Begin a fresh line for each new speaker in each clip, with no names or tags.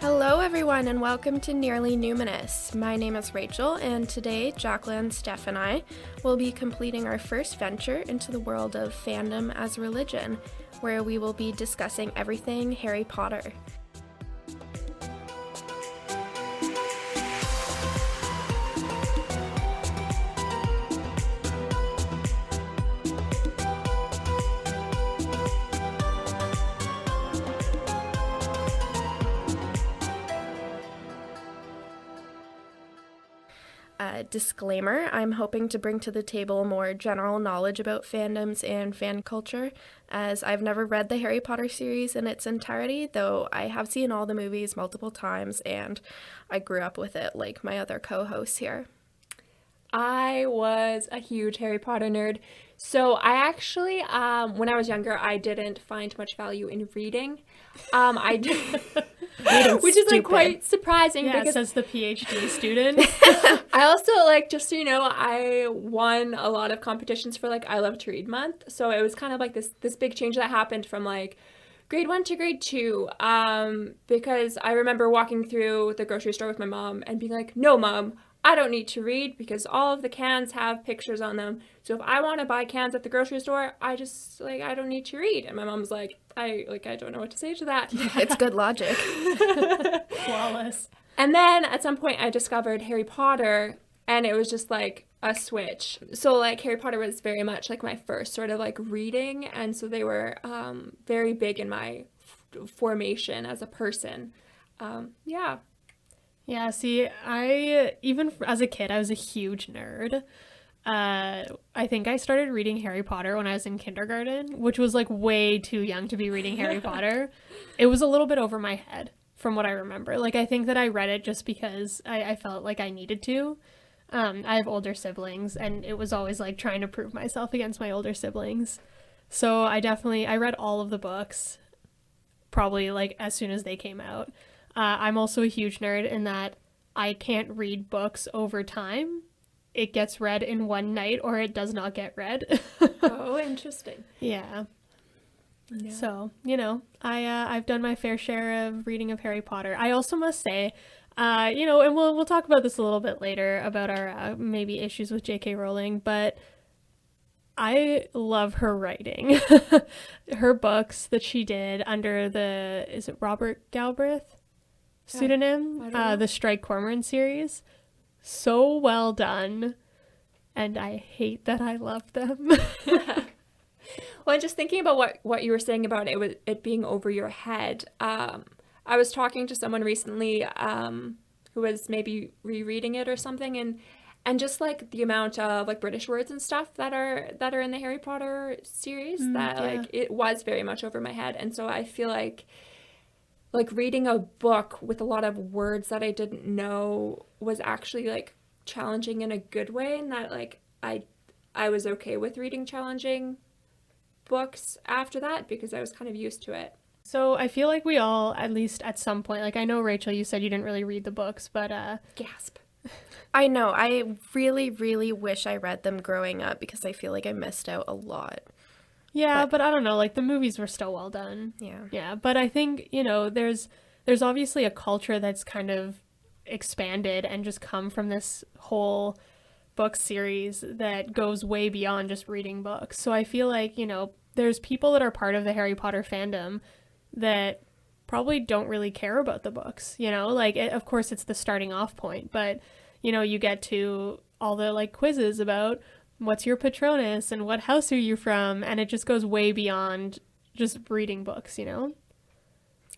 Hello everyone and welcome to Nearly Numinous. My name is Rachel and today Jacqueline, Steph and I will be completing our first venture into the world of fandom as religion, where we will be discussing everything Harry Potter. Disclaimer, I'm hoping to bring to the table more general knowledge about fandoms and fan culture, as I've never read the Harry Potter series in its entirety, though I have seen all the movies multiple times and I grew up with it like my other co-hosts here.
I was a huge Harry Potter nerd. So I actually, when I was younger, I didn't find much value in reading. I did, which is like quite surprising
because
says
the PhD student.
I also just so you know, I won a lot of competitions for I Love to Read month. So it was kind of like this big change that happened from grade 1 to grade 2, because I remember walking through the grocery store with my mom and being like, "No, Mom, I don't need to read because all of the cans have pictures on them. So if I want to buy cans at the grocery store, I just I don't need to read." And my mom's like, I don't know what to say to that.
It's good logic.
Flawless.
And then at some point I discovered Harry Potter and it was just a switch. So Harry Potter was very much my first sort of reading, and so they were very big in my formation as a person.
Yeah, see, even as a kid, I was a huge nerd. I think I started reading Harry Potter when I was in kindergarten, which was way too young to be reading Harry Potter. It was a little bit over my head from what I remember. I think that I read it just because I felt like I needed to. I have older siblings, and it was always trying to prove myself against my older siblings. So I read all of the books, probably as soon as they came out. I'm also a huge nerd in that I can't read books over time. It gets read in one night or it does not get read.
Oh, interesting.
Yeah. So, I've done my fair share of reading of Harry Potter. I also must say, and we'll talk about this a little bit later about our maybe issues with J.K. Rowling, but I love her writing. Her books that she did under is it Robert Galbraith pseudonym? The Strike Cormoran series. So well done. And I hate that I love them.
Well, and just thinking about what you were saying about it being over your head, I was talking to someone recently who was maybe rereading it or something, and just the amount of British words and stuff that are in the Harry Potter series it was very much over my head. And so I feel like reading a book with a lot of words that I didn't know was actually challenging in a good way, and that I was okay with reading challenging books after that because I was kind of used to it.
So I feel we all, at least at some point, I know, Rachel, you said you didn't really read the books, but
gasp.
I know, I really, really wish I read them growing up because I feel I missed out a lot.
Yeah, but I don't know, the movies were still well done. Yeah, but I think, there's obviously a culture that's kind of expanded and just come from this whole book series that goes way beyond just reading books. So I feel there's people that are part of the Harry Potter fandom that probably don't really care about the books, of course it's the starting off point, but, you get to all the quizzes about what's your Patronus and what house are you from, and it just goes way beyond just reading books,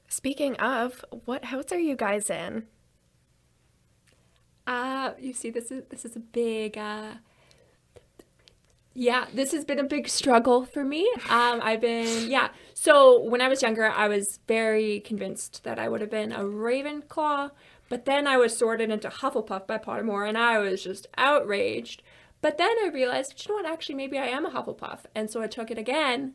Speaking of, what house are you guys in?
You see, this is a big this has been a big struggle for me. So when I was younger, I was very convinced that I would have been a Ravenclaw, but then I was sorted into Hufflepuff by Pottermore and I was just outraged. But then I realized, you know what, actually maybe I am a Hufflepuff. And so I took it again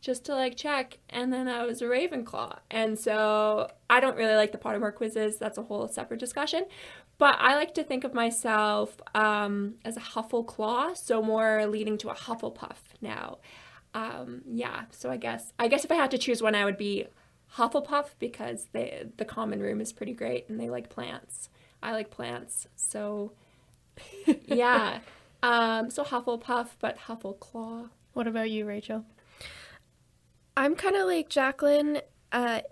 just to check, and then I was a Ravenclaw. And so I don't really like the Pottermore quizzes. That's a whole separate discussion. But I like to think of myself as a Huffleclaw, so more leaning to a Hufflepuff now. So I guess if I had to choose one, I would be Hufflepuff because the common room is pretty great and they like plants. I like plants. So yeah. So Hufflepuff, but Huffleclaw.
What about you, Rachel?
I'm kind of like Jacqueline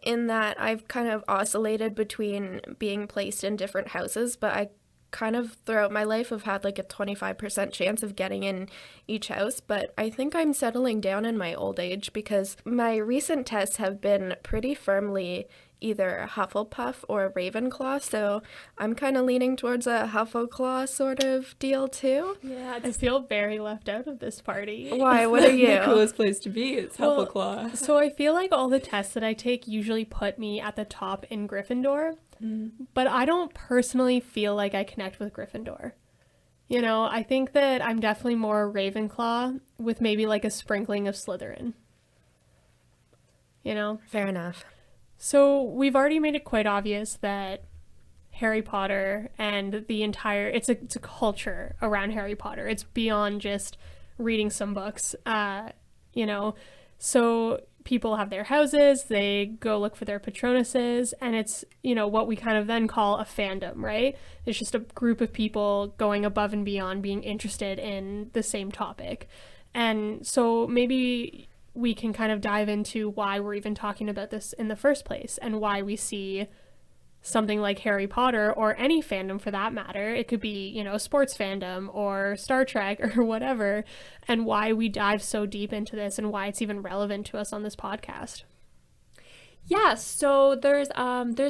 in that I've kind of oscillated between being placed in different houses, but I kind of throughout my life have had like a 25% chance of getting in each house, but I think I'm settling down in my old age because my recent tests have been pretty firmly either Hufflepuff or Ravenclaw, so I'm kind of leaning towards a Huffleclaw sort of deal too.
Yeah,
I feel very left out of this party.
Why? What are you?
The coolest place to be is
Well,
Huffleclaw.
So I feel like all the tests that I take usually put me at the top in Gryffindor, but I don't personally feel like I connect with Gryffindor. You know, I think that I'm definitely more Ravenclaw with maybe like a sprinkling of Slytherin. You know?
Fair enough.
So we've already made it quite obvious that Harry Potter and the entire it's a culture around Harry Potter. It's beyond just reading some books. You know, so people have their houses, they go look for their patronuses, and it's, you know, what we kind of then call a fandom, right? It's just a group of people going above and beyond being interested in the same topic. And so maybe we can kind of dive into why we're even talking about this in the first place and why we see something like Harry Potter or any fandom for that matter. It could be, you know, sports fandom or Star Trek or whatever, and why we dive so deep into this and why it's even relevant to us on this podcast.
Yeah, so there's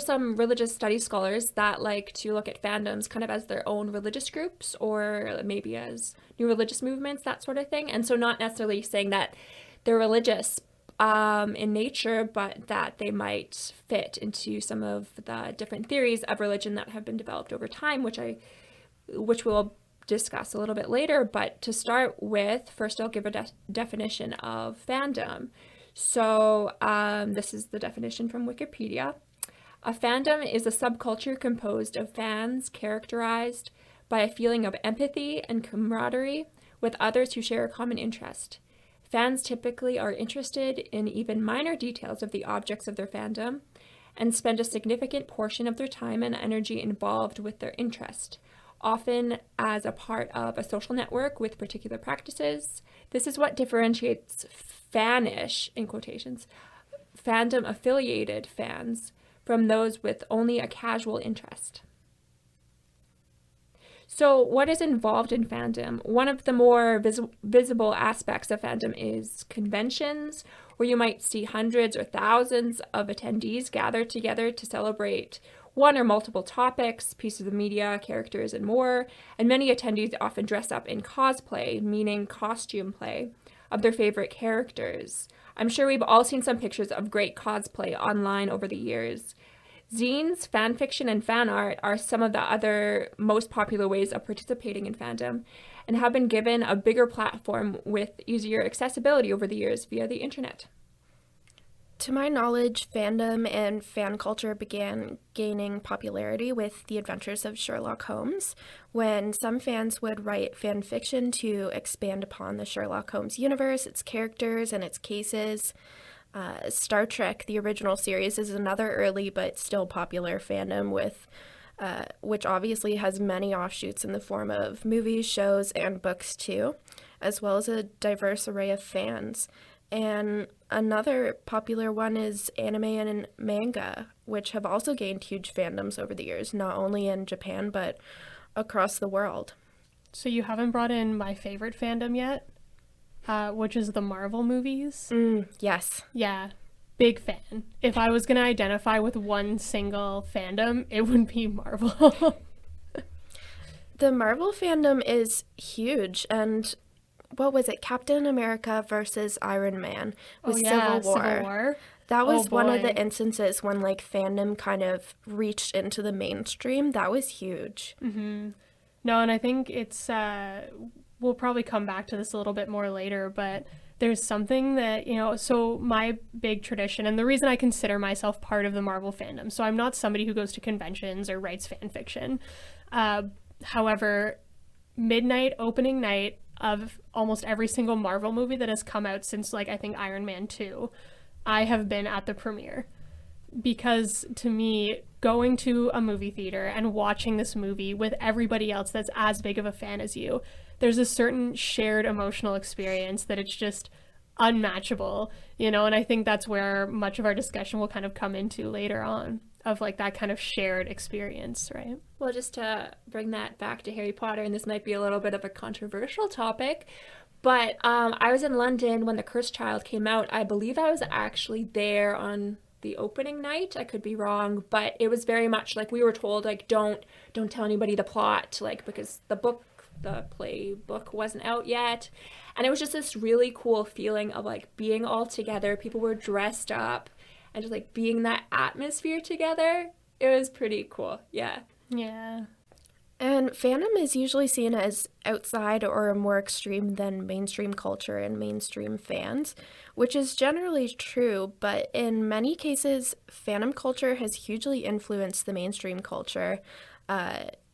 some religious studies scholars that like to look at fandoms kind of as their own religious groups or maybe as new religious movements, that sort of thing. And so not necessarily saying that they're religious in nature, but that they might fit into some of the different theories of religion that have been developed over time, which we'll discuss a little bit later. But to start with, first I'll give a definition of fandom. So this is the definition from Wikipedia. A fandom is a subculture composed of fans characterized by a feeling of empathy and camaraderie with others who share a common interest. Fans typically are interested in even minor details of the objects of their fandom and spend a significant portion of their time and energy involved with their interest, often as a part of a social network with particular practices. This is what differentiates fanish, in quotations, fandom-affiliated fans from those with only a casual interest. So what is involved in fandom? One of the more visible aspects of fandom is conventions, where you might see hundreds or thousands of attendees gather together to celebrate one or multiple topics, pieces of media, characters, and more. And many attendees often dress up in cosplay, meaning costume play, of their favorite characters. I'm sure we've all seen some pictures of great cosplay online over the years. Zines, fan fiction, and fan art are some of the other most popular ways of participating in fandom and have been given a bigger platform with easier accessibility over the years via the internet.
To my knowledge, fandom and fan culture began gaining popularity with the adventures of Sherlock Holmes, when some fans would write fan fiction to expand upon the Sherlock Holmes universe, its characters, and its cases. Star Trek, the original series, is another early but still popular fandom with which obviously has many offshoots in the form of movies, shows, and books too, as well as a diverse array of fans. And another popular one is anime and manga, which have also gained huge fandoms over the years, not only in Japan, but across the world.
So you haven't brought in my favorite fandom yet? Which is the Marvel movies.
Yes.
Yeah, big fan. If I was going to identify with one single fandom, it would be Marvel.
The Marvel fandom is huge, and what was it? Captain America versus Iron Man was Civil War. That was one of the instances when like fandom kind of reached into the mainstream. That was huge.
Mm-hmm. No, and I think it's we'll probably come back to this a little bit more later, but there's something that, you know, so my big tradition, and the reason I consider myself part of the Marvel fandom, so I'm not somebody who goes to conventions or writes fan fiction. However, midnight opening night of almost every single Marvel movie that has come out since, like, I think Iron Man 2, I have been at the premiere. because to me, going to a movie theater and watching this movie with everybody else that's as big of a fan as you, there's a certain shared emotional experience that it's just unmatchable, you know, and I think that's where much of our discussion will kind of come into later on, of like that kind of shared experience, right?
Well, just to bring that back to Harry Potter, and this might be a little bit of a controversial topic, but I was in London when The Cursed Child came out. I believe I was actually there on the opening night. I could be wrong, but it was very much like we were told, like, don't tell anybody the plot, like, because the playbook wasn't out yet. And it was just this really cool feeling of like being all together. People were dressed up and just like being in that atmosphere together. It was pretty cool. Yeah.
Yeah.
And fandom is usually seen as outside or more extreme than mainstream culture and mainstream fans, which is generally true, but in many cases, fandom culture has hugely influenced the mainstream culture,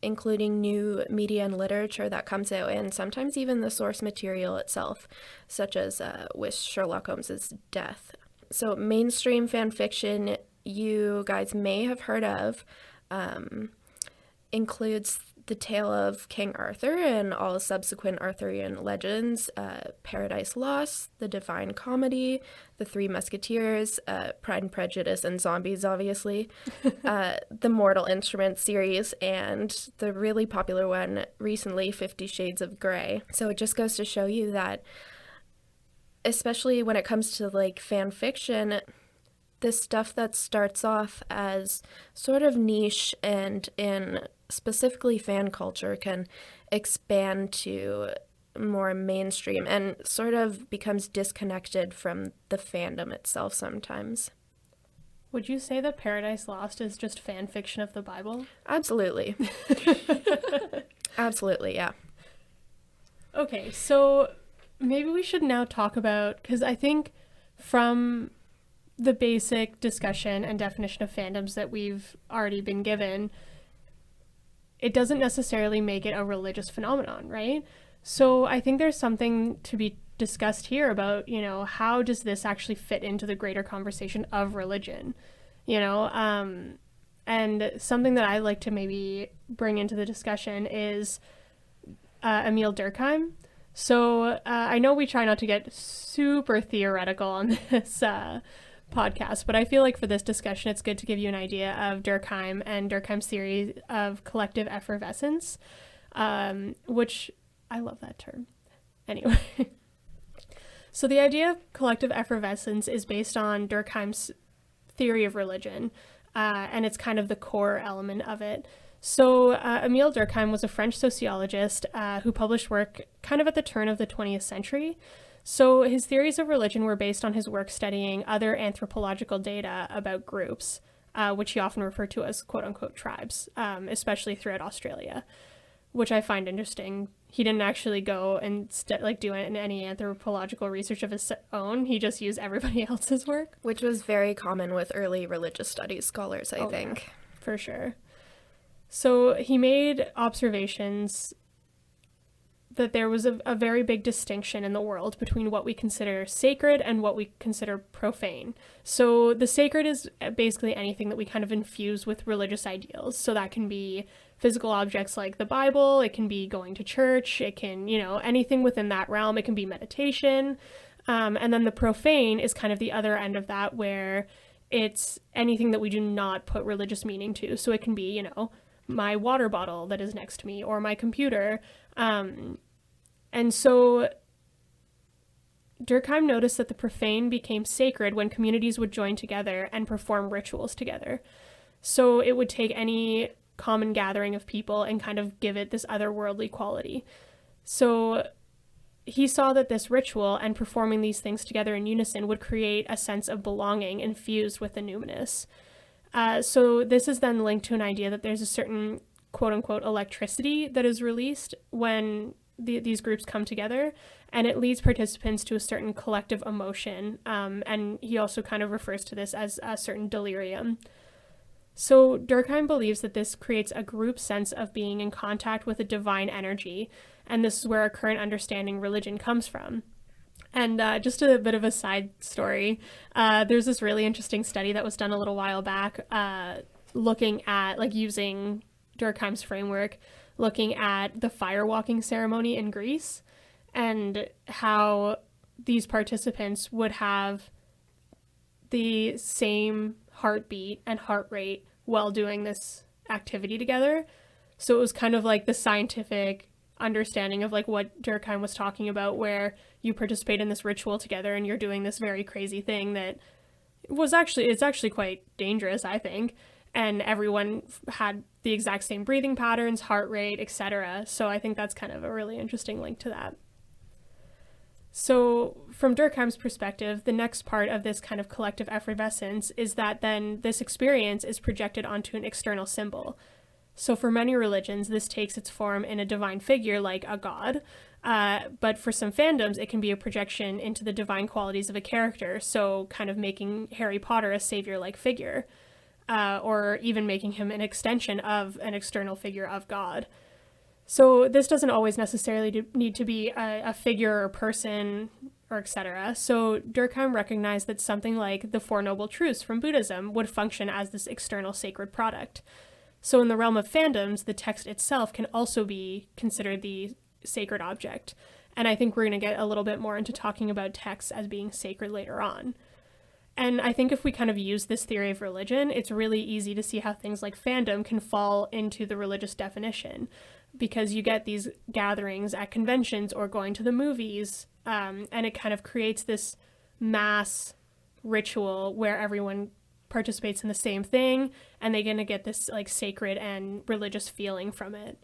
including new media and literature that comes out, and sometimes even the source material itself, such as with Sherlock Holmes's death. So mainstream fan fiction you guys may have heard of includes the tale of King Arthur and all subsequent Arthurian legends, Paradise Lost, The Divine Comedy, The Three Musketeers, Pride and Prejudice, and zombies, obviously, the Mortal Instruments series, and the really popular one recently, 50 Shades of Grey. So it just goes to show you that, especially when it comes to like fan fiction, this stuff that starts off as sort of niche and in specifically fan culture can expand to more mainstream and sort of becomes disconnected from the fandom itself sometimes.
Would you say that Paradise Lost is just fan fiction of the Bible?
Absolutely. Absolutely, yeah.
Okay, so maybe we should now talk about, because I think from the basic discussion and definition of fandoms that we've already been given, it doesn't necessarily make it a religious phenomenon, right? So I think there's something to be discussed here about, you know, how does this actually fit into the greater conversation of religion, you know? And something that I like to maybe bring into the discussion is Emile Durkheim. So I know we try not to get super theoretical on this podcast, but I feel like for this discussion it's good to give you an idea of Durkheim and Durkheim's theory of collective effervescence, which I love that term. Anyway, so the idea of collective effervescence is based on Durkheim's theory of religion, and it's kind of the core element of it. So Emile Durkheim was a French sociologist who published work kind of at the turn of the 20th century. So his theories of religion were based on his work studying other anthropological data about groups, which he often referred to as quote-unquote tribes, especially throughout Australia, which I find interesting. He didn't actually go and do any anthropological research of his own. He just used everybody else's work.
Which was very common with early religious studies scholars, I think.
Yeah, for sure. So he made observations that there was a very big distinction in the world between what we consider sacred and what we consider profane. So the sacred is basically anything that we kind of infuse with religious ideals. So that can be physical objects like the Bible, it can be going to church, it can, you know, anything within that realm, it can be meditation. And then the profane is kind of the other end of that, where it's anything that we do not put religious meaning to. So it can be, you know, my water bottle that is next to me or my computer. And so Durkheim noticed that the profane became sacred when communities would join together and perform rituals together. So it would take any common gathering of people and kind of give it this otherworldly quality. So he saw that this ritual and performing these things together in unison would create a sense of belonging infused with the numinous. So this is then linked to an idea that there's a certain quote-unquote electricity that is released when these groups come together, and it leads participants to a certain collective emotion, and he also kind of refers to this as a certain delirium. So Durkheim believes that this creates a group sense of being in contact with a divine energy, and this is where our current understanding religion comes from. And just a bit of a side story, there's this really interesting study that was done a little while back, looking at, like, using Durkheim's framework, looking at the firewalking ceremony in Greece and how these participants would have the same heartbeat and heart rate while doing this activity together. So it was kind of like the scientific understanding of like what Durkheim was talking about, where you participate in this ritual together and you're doing this very crazy thing that it's actually quite dangerous, I think. And everyone had the exact same breathing patterns, heart rate, etc. So I think that's kind of a really interesting link to that. So from Durkheim's perspective, the next part of this kind of collective effervescence is that then this experience is projected onto an external symbol. So for many religions, this takes its form in a divine figure like a god. But for some fandoms, it can be a projection into the divine qualities of a character. So kind of making Harry Potter a savior-like figure, or even making him an extension of an external figure of God. So this doesn't always necessarily need to be a figure or person or etc. So Durkheim recognized that something like the Four Noble Truths from Buddhism would function as this external sacred product. So in the realm of fandoms, the text itself can also be considered the sacred object. And I think we're going to get a little bit more into talking about texts as being sacred later on. And I think if we kind of use this theory of religion, it's really easy to see how things like fandom can fall into the religious definition, because you get these gatherings at conventions or going to the movies, and it kind of creates this mass ritual where everyone participates in the same thing, and they're going to get this like sacred and religious feeling from it.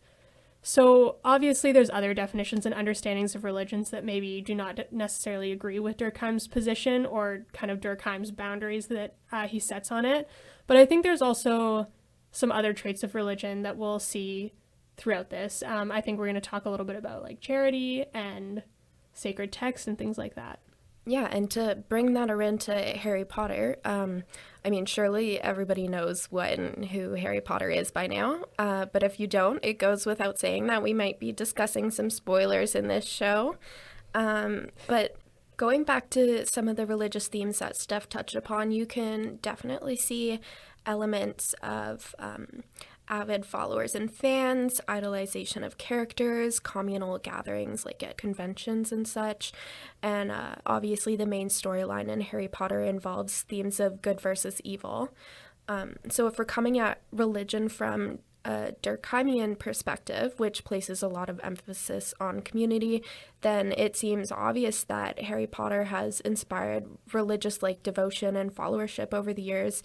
So obviously there's other definitions and understandings of religions that maybe do not necessarily agree with Durkheim's position or kind of Durkheim's boundaries that he sets on it. But I think there's also some other traits of religion that we'll see throughout this. I think we're going to talk a little bit about like charity and sacred texts and things like that.
Yeah, and to bring that around to Harry Potter, I mean, surely everybody knows what and who Harry Potter is by now, but if you don't, it goes without saying that we might be discussing some spoilers in this show. But going back to some of the religious themes that Steph touched upon, you can definitely see elements of avid followers and fans, idolization of characters, communal gatherings like at conventions and such. And obviously the main storyline in Harry Potter involves themes of good versus evil. So if we're coming at religion from a Durkheimian perspective, which places a lot of emphasis on community, then it seems obvious that Harry Potter has inspired religious-like devotion and followership over the years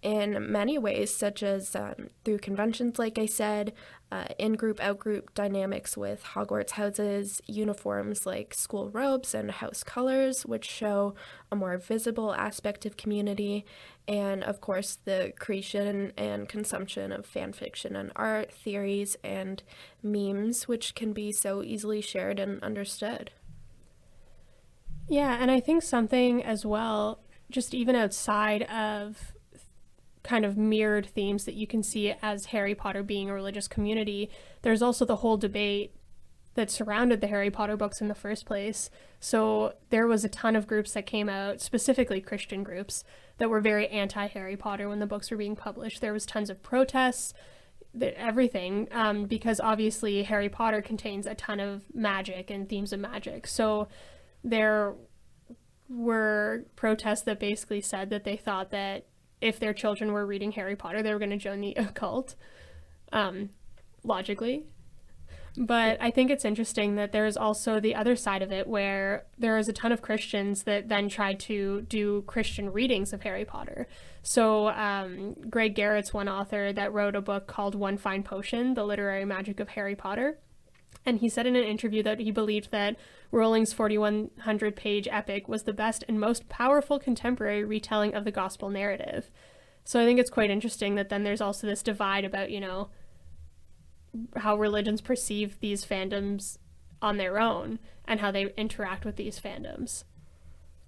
in many ways, such as through conventions, like I said, in-group, out-group dynamics with Hogwarts houses, uniforms like school robes and house colors, which show a more visible aspect of community, and of course the creation and consumption of fan fiction and art, theories, and memes, which can be so easily shared and understood.
Yeah, and I think something as well, just even outside of kind of mirrored themes that you can see as Harry Potter being a religious community, there's also the whole debate that surrounded the Harry Potter books in the first place. So there was a ton of groups that came out, specifically Christian groups, that were very anti-Harry Potter when the books were being published. There was tons of protests, everything, because obviously Harry Potter contains a ton of magic and themes of magic. So there were protests that basically said that they thought that if their children were reading Harry Potter, they were going to join the occult, logically. But I think it's interesting that there's also the other side of it, where there is a ton of Christians that then tried to do Christian readings of Harry Potter. So Greg Garrett's one author that wrote a book called One Fine Potion, The Literary Magic of Harry Potter. And he said in an interview that he believed that Rowling's 4,100-page epic was the best and most powerful contemporary retelling of the gospel narrative. So I think it's quite interesting that then there's also this divide about, you know, how religions perceive these fandoms on their own and how they interact with these fandoms.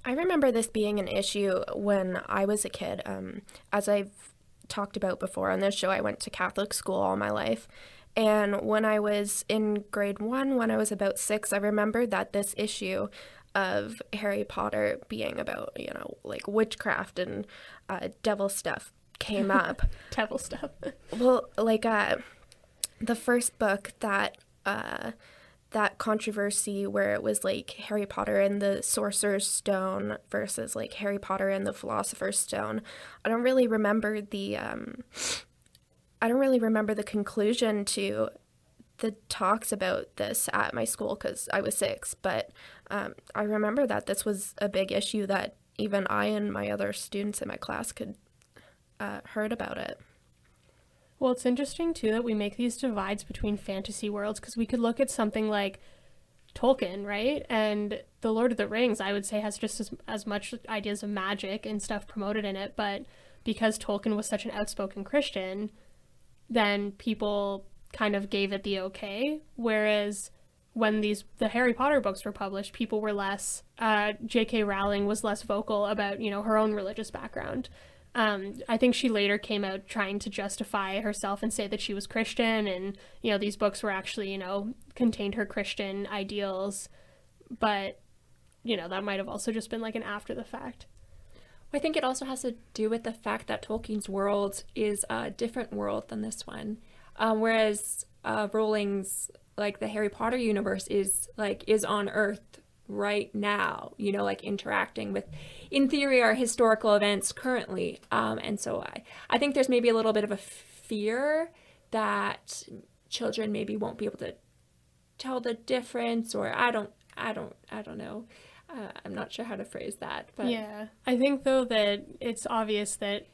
I remember this being an issue when I was a kid. As I've talked about before on this show, I went to Catholic school all my life. And when I was in grade 1, when I was about 6, I remember that this issue of Harry Potter being about, you know, like witchcraft and devil stuff came up.
Devil stuff.
Well, like the first book that that controversy where it was like Harry Potter and the Sorcerer's Stone versus like Harry Potter and the Philosopher's Stone. I don't really remember the conclusion to the talks about this at my school because I was 6, but I remember that this was a big issue that even I and my other students in my class could heard about it.
Well, it's interesting, too, that we make these divides between fantasy worlds, because we could look at something like Tolkien, right? And The Lord of the Rings, I would say, has just as much ideas of magic and stuff promoted in it, but because Tolkien was such an outspoken Christian, then people kind of gave it the okay, whereas when the Harry Potter books were published, people were less, J.K. Rowling was less vocal about, you know, her own religious background. I think she later came out trying to justify herself and say that she was Christian and, you know, these books were actually, you know, contained her Christian ideals. But, you know, that might have also just been like an after the fact.
I think it also has to do with the fact that Tolkien's world is a different world than this one. Whereas Rowling's, like, the Harry Potter universe is on Earth right now, you know, like interacting with, in theory, our historical events currently. And so I think there's maybe a little bit of a fear that children maybe won't be able to tell the difference, or I don't know. I'm not sure how to phrase that, but
yeah, I think though that it's obvious that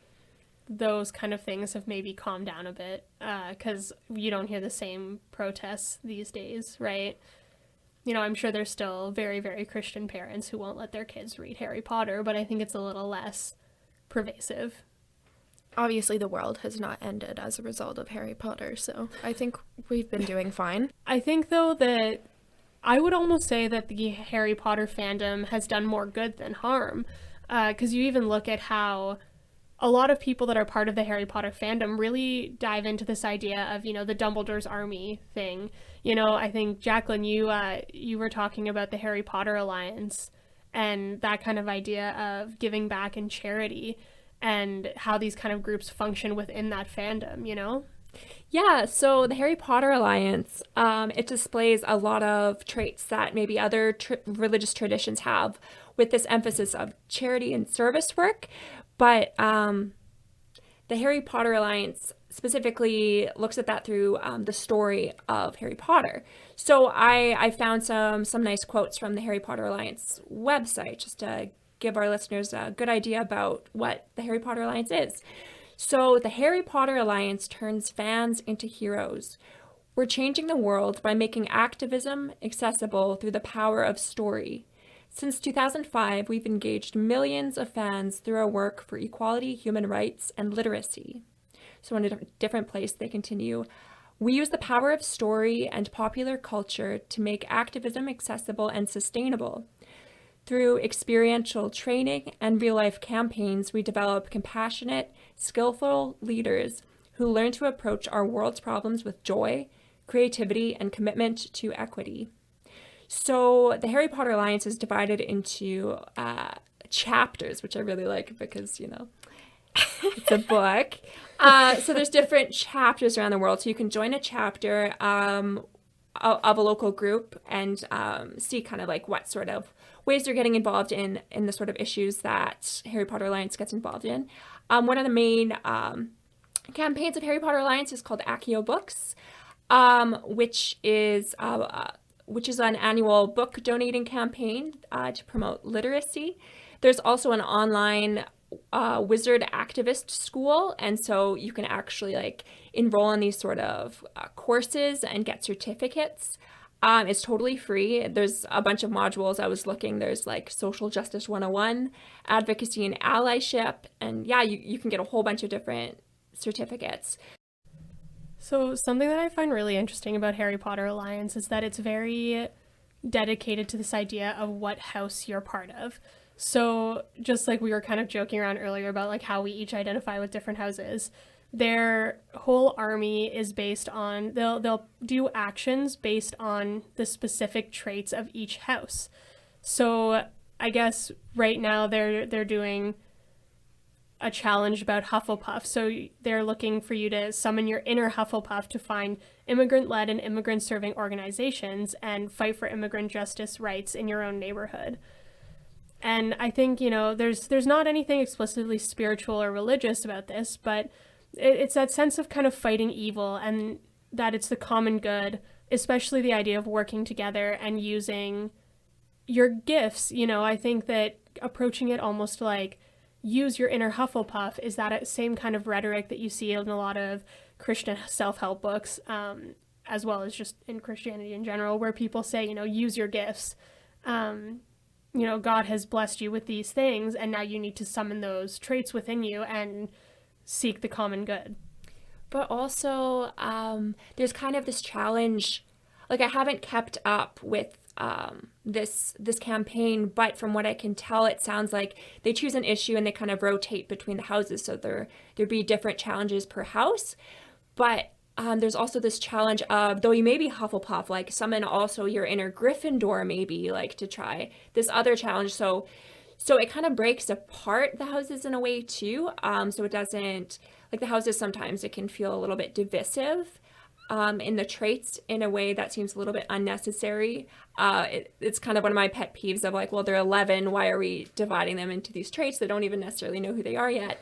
those kind of things have maybe calmed down a bit, because you don't hear the same protests these days, right? You know, I'm sure there's still very, very Christian parents who won't let their kids read Harry Potter, but I think it's a little less pervasive.
Obviously, the world has not ended as a result of Harry Potter, so I think we've been doing fine.
I think, though, that I would almost say that the Harry Potter fandom has done more good than harm, because you even look at how a lot of people that are part of the Harry Potter fandom really dive into this idea of, you know, the Dumbledore's army thing. You know, I think, Jacqueline, you were talking about the Harry Potter Alliance and that kind of idea of giving back and charity and how these kind of groups function within that fandom, you know?
Yeah, so the Harry Potter Alliance, it displays a lot of traits that maybe other religious traditions have, with this emphasis of charity and service work. But the Harry Potter Alliance specifically looks at that through the story of Harry Potter. So I found some nice quotes from the Harry Potter Alliance website, just to give our listeners a good idea about what the Harry Potter Alliance is. So the Harry Potter Alliance turns fans into heroes. We're changing the world by making activism accessible through the power of story. Since 2005, we've engaged millions of fans through our work for equality, human rights, and literacy. So in a different place, they continue, we use the power of story and popular culture to make activism accessible and sustainable. Through experiential training and real-life campaigns, we develop compassionate, skillful leaders who learn to approach our world's problems with joy, creativity, and commitment to equity. So the Harry Potter Alliance is divided into chapters, which I really like because, you know, it's a book. So there's different chapters around the world. So you can join a chapter of a local group and see kind of like what sort of ways they're getting involved in the sort of issues that Harry Potter Alliance gets involved in. One of the main campaigns of Harry Potter Alliance is called Accio Books, which is an annual book donating campaign to promote literacy. There's also an online wizard activist school, and so you can actually like enroll in these sort of courses and get certificates. It's totally free. There's a bunch of modules. I was looking. There's like Social Justice 101, Advocacy and Allyship, and yeah, you can get a whole bunch of different certificates.
So something that I find really interesting about Harry Potter Alliance is that it's very dedicated to this idea of what house you're part of. So just like we were kind of joking around earlier about like how we each identify with different houses, their whole army is based on, they'll do actions based on the specific traits of each house. So I guess right now they're doing a challenge about Hufflepuff. So they're looking for you to summon your inner Hufflepuff to find immigrant-led and immigrant-serving organizations and fight for immigrant justice rights in your own neighborhood. And I think, there's not anything explicitly spiritual or religious about this, but it's that sense of kind of fighting evil and that it's the common good, especially the idea of working together and using your gifts. I think that approaching it almost like use your inner Hufflepuff is that same kind of rhetoric that you see in a lot of Christian self-help books, as well as just in Christianity in general, where people say, use your gifts. God has blessed you with these things, and now you need to summon those traits within you and seek the common good.
But also, there's kind of this challenge. Like, I haven't kept up with this campaign, but from what I can tell, it sounds like they choose an issue and they kind of rotate between the houses, so there'd be different challenges per house. But there's also this challenge of, though you may be Hufflepuff, like summon also your inner Gryffindor, maybe, like to try this other challenge. So it kind of breaks apart the houses in a way too. So it doesn't, like the houses, sometimes it can feel a little bit divisive in the traits in a way that seems a little bit unnecessary. It's kind of one of my pet peeves of like, well, they're 11. Why are we dividing them into these traits? They don't even necessarily know who they are yet.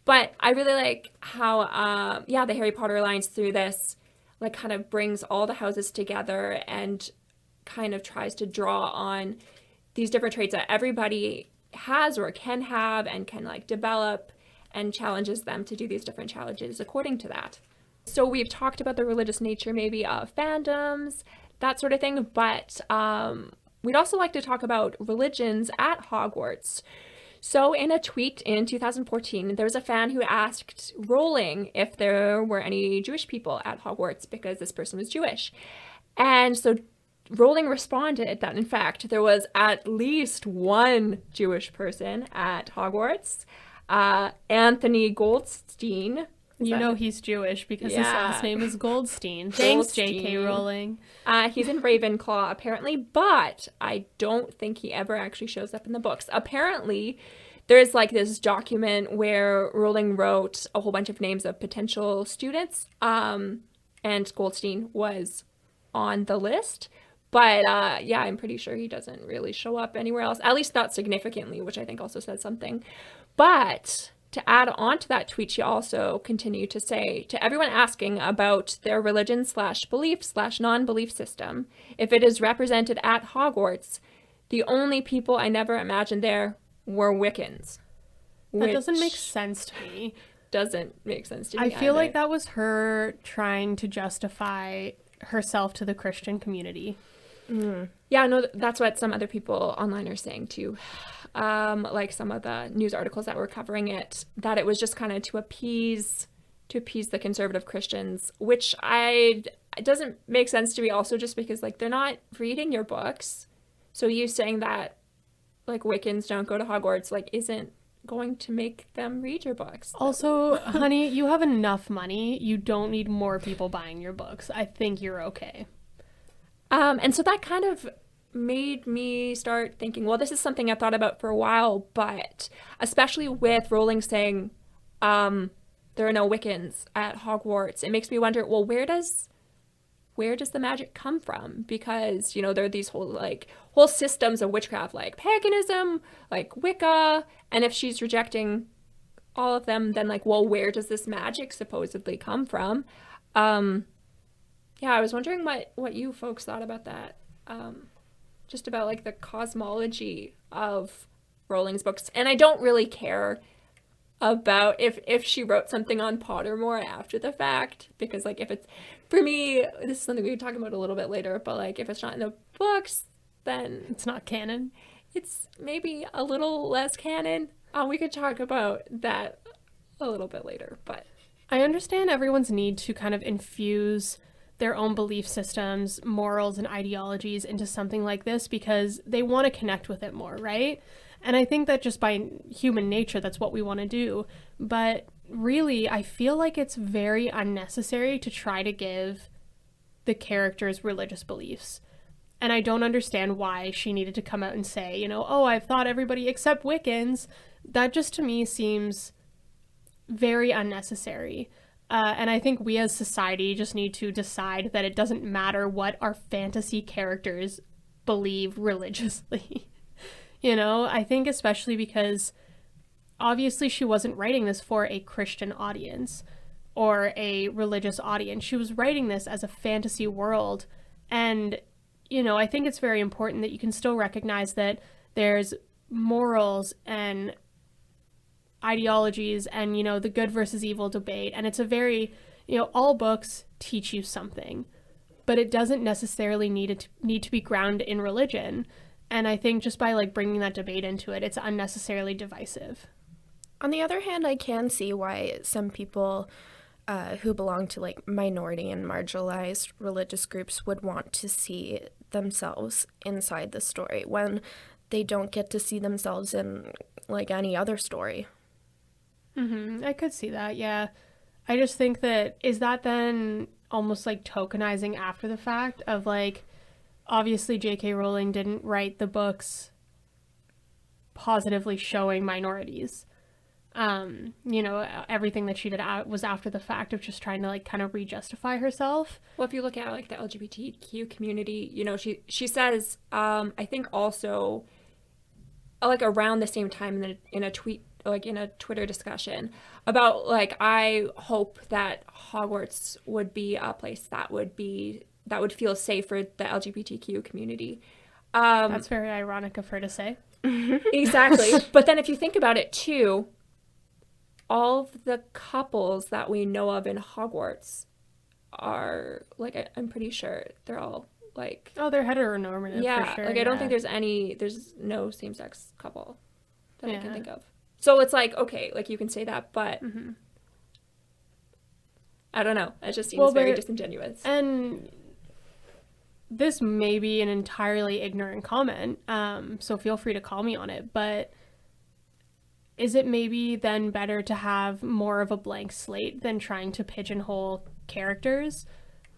But I really like how, the Harry Potter Alliance through this, like kind of brings all the houses together and kind of tries to draw on these different traits that everybody has or can have and can like develop, and challenges them to do these different challenges according to that. So we've talked about the religious nature maybe of fandoms, that sort of thing, but we'd also like to talk about religions at Hogwarts. So in a tweet in 2014, there was a fan who asked Rowling if there were any Jewish people at Hogwarts because this person was Jewish. And so Rowling responded that, in fact, there was at least one Jewish person at Hogwarts, Anthony Goldstein.
He's Jewish because his last name is Goldstein. Thanks, J.K. Rowling.
He's in Ravenclaw, apparently, but I don't think he ever actually shows up in the books. Apparently, there's like this document where Rowling wrote a whole bunch of names of potential students, and Goldstein was on the list. But I'm pretty sure he doesn't really show up anywhere else, at least not significantly, which I think also says something. But to add on to that tweet, she also continued to say, to everyone asking about their religion /belief /non-belief system, if it is represented at Hogwarts, the only people I never imagined there were Wiccans.
That doesn't make sense to me.
Doesn't make sense to me
I feel
either.
like that was her trying to justify herself to the Christian community.
Mm. Yeah, no, that's what some other people online are saying too. Like some of the news articles that were covering it, that it was just kind of to appease the conservative Christians, which it doesn't make sense to me also, just because like they're not reading your books. So you saying that like Wiccans don't go to Hogwarts like isn't going to make them read your books.
Also, honey, you have enough money. You don't need more people buying your books. I think you're okay.
And so that kind of made me start thinking, well, this is something I've thought about for a while, but especially with Rowling saying there are no Wiccans at Hogwarts, it makes me wonder, well, where does the magic come from? Because, there are these whole systems of witchcraft, like paganism, like Wicca, and if she's rejecting all of them, then where does this magic supposedly come from? I was wondering what you folks thought about that. Just about the cosmology of Rowling's books. And I don't really care about if she wrote something on Pottermore after the fact, because if it's, for me, this is something we can talk about a little bit later, but if it's not in the books, then
it's not canon.
It's maybe a little less canon. We could talk about that a little bit later, but
I understand everyone's need to kind of infuse their own belief systems, morals, and ideologies into something like this because they want to connect with it more, right? And I think that just by human nature, that's what we want to do. But really, I feel like it's very unnecessary to try to give the characters religious beliefs. And I don't understand why she needed to come out and say, oh, I've thought everybody except Wiccans. That just to me seems very unnecessary. And I think we as society just need to decide that it doesn't matter what our fantasy characters believe religiously. I think especially because obviously she wasn't writing this for a Christian audience or a religious audience. She was writing this as a fantasy world. And, I think it's very important that you can still recognize that there's morals and ideologies and, the good versus evil debate. And it's a very, all books teach you something, but it doesn't necessarily need to be grounded in religion. And I think just by bringing that debate into it, it's unnecessarily divisive.
On the other hand, I can see why some people who belong to minority and marginalized religious groups would want to see themselves inside the story when they don't get to see themselves in any other story.
I could see that, yeah. I just think that, is that then almost tokenizing after the fact of obviously J.K. Rowling didn't write the books positively showing minorities. Everything that she did was after the fact of just trying to kind of re-justify herself.
Well, if you look at the LGBTQ community, she says, I think also around the same time in a tweet, in a Twitter discussion about I hope that Hogwarts would be a place that would feel safe for the LGBTQ community.
That's very ironic of her to say.
Exactly. But then if you think about it too, all of the couples that we know of in Hogwarts are I'm pretty sure they're all
they're heteronormative,
yeah,
for sure.
I don't think there's no same-sex couple that I can think of. So it's okay, you can say that, but I don't know. It just seems very disingenuous.
And this may be an entirely ignorant comment, so feel free to call me on it, but is it maybe then better to have more of a blank slate than trying to pigeonhole characters?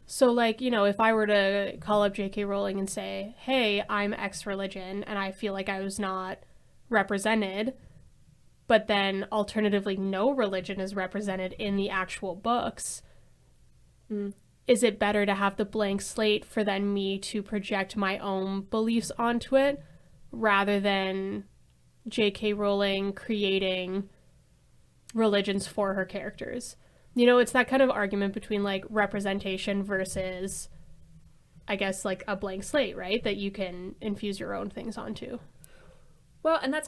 So, if I were to call up J.K. Rowling and say, hey, I'm X religion, and I feel like I was not represented, but then alternatively no religion is represented in the actual books, is it better to have the blank slate for then me to project my own beliefs onto it rather than J.K. Rowling creating religions for her characters? It's that kind of argument between representation versus, I guess, a blank slate, right? That you can infuse your own things onto.
Well, and that's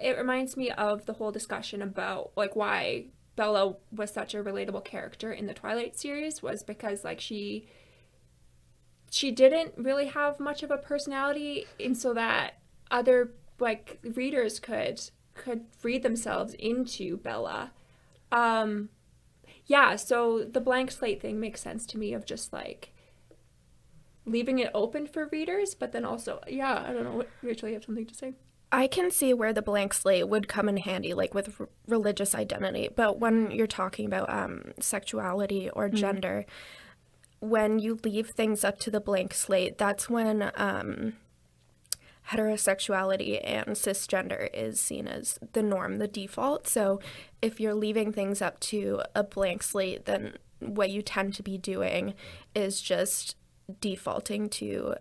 it reminds me of the whole discussion about why Bella was such a relatable character in the Twilight series was because she didn't really have much of a personality, and so that other readers could read themselves into Bella. Yeah, so the blank slate thing makes sense to me of just leaving it open for readers, but then also, yeah, I don't know, Rachel, you have something to say?
I can see where the blank slate would come in handy, with religious identity, but when you're talking about sexuality or gender, when you leave things up to the blank slate, that's when heterosexuality and cisgender is seen as the norm, the default. So if you're leaving things up to a blank slate, then what you tend to be doing is just defaulting to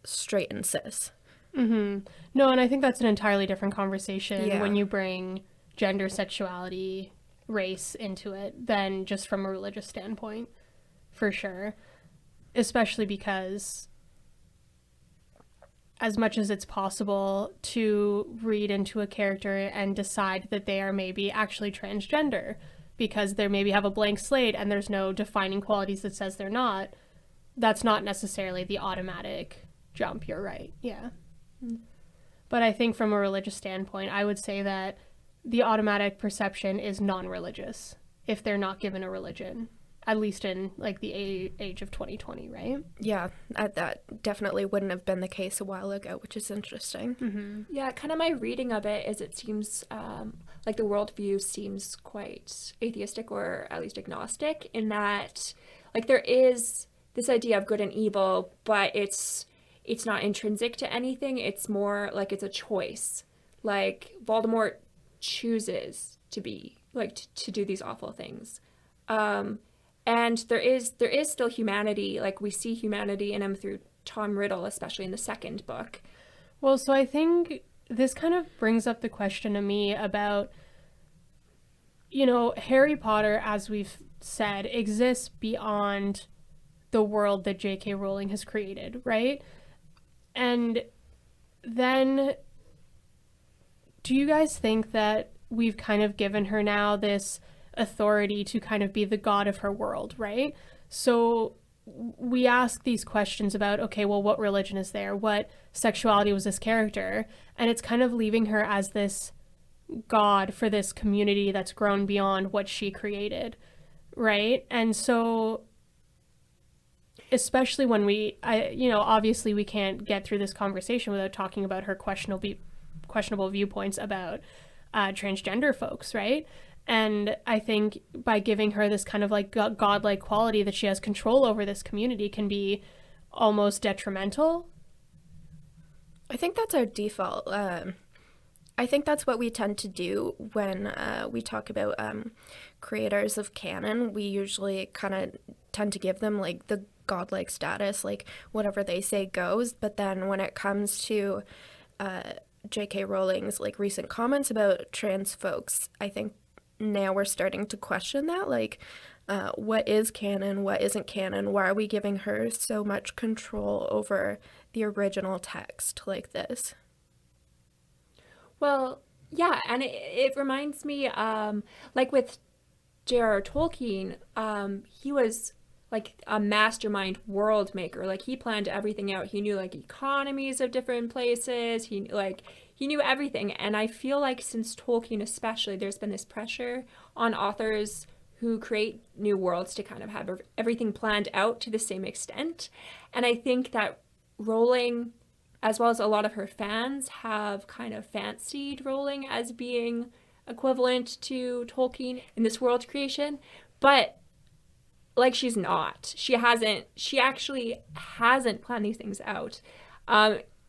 straight and cis.
No, and I think that's an entirely different conversation when you bring gender, sexuality, race into it than just from a religious standpoint, for sure. Especially because as much as it's possible to read into a character and decide that they are maybe actually transgender because they maybe have a blank slate and there's no defining qualities that says they're not, that's not necessarily the automatic jump. You're right. Yeah. But I think from a religious standpoint, I would say that the automatic perception is non-religious if they're not given a religion, at least in the age of 2020, right?
Yeah, that definitely wouldn't have been the case a while ago, which is interesting.
Yeah, kind of my reading of it is it seems the worldview seems quite atheistic or at least agnostic in that there is this idea of good and evil, but it's it's not intrinsic to anything. It's more like it's a choice. Like Voldemort chooses to be like to do these awful things. And there is still humanity. Like we see humanity in him through Tom Riddle, especially in the second book.
Well, so I think this kind of brings up the question to me about, Harry Potter, as we've said, exists beyond the world that J.K. Rowling has created, right? And then do you guys think that we've kind of given her now this authority to kind of be the god of her world, right? So we ask these questions about, okay, well, what religion is there? What sexuality was this character? And it's kind of leaving her as this god for this community that's grown beyond what she created, right? And so especially when obviously we can't get through this conversation without talking about her questionable viewpoints about transgender folks, right? And I think by giving her this kind of like godlike quality that she has control over this community can be almost detrimental.
I think that's our default. I think that's what we tend to do when we talk about creators of canon. We usually kind of tend to give them like the godlike status, like whatever they say goes. But then when it comes to J.K. Rowling's like recent comments about trans folks, I think now we're starting to question that, like what is canon, what isn't canon, why are we giving her so much control over the original text like this?
Well, yeah, and it reminds me, like with J.R.R. Tolkien, he was like a mastermind world maker. Like he planned everything out. He knew like economies of different places. He knew everything. And I feel like since Tolkien especially, there's been this pressure on authors who create new worlds to kind of have everything planned out to the same extent. And I think that Rowling, as well as a lot of her fans, have kind of fancied Rowling as being equivalent to Tolkien in this world creation. But like she's not. She actually hasn't planned these things out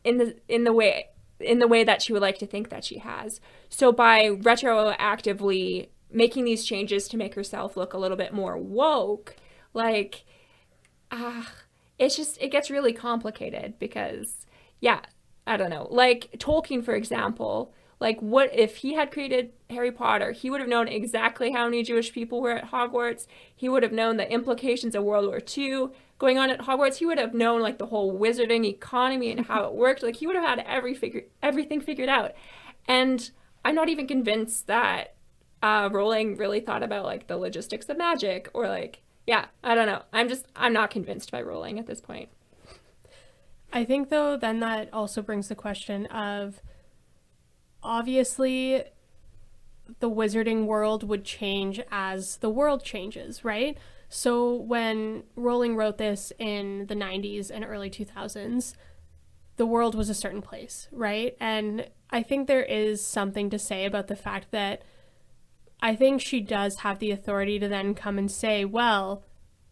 in the way that she would like to think that she has. So by retroactively making these changes to make herself look a little bit more woke, like it gets really complicated because I don't know. Like Tolkien, for example, like what if he had created Harry Potter? He would have known exactly how many Jewish people were at Hogwarts. He would have known the implications of World War II going on at Hogwarts. He would have known like the whole wizarding economy and how it worked. Like he would have had everything figured out. And I'm not even convinced that Rowling really thought about like the logistics of magic or like, I don't know. I'm not convinced by Rowling at this point.
I think though, then that also brings the question of, obviously the wizarding world would change as the world changes, right? So when Rowling wrote this in the 90s and early 2000s, the world was a certain place, right? And I think there is something to say about the fact that I think she does have the authority to then come and say, well,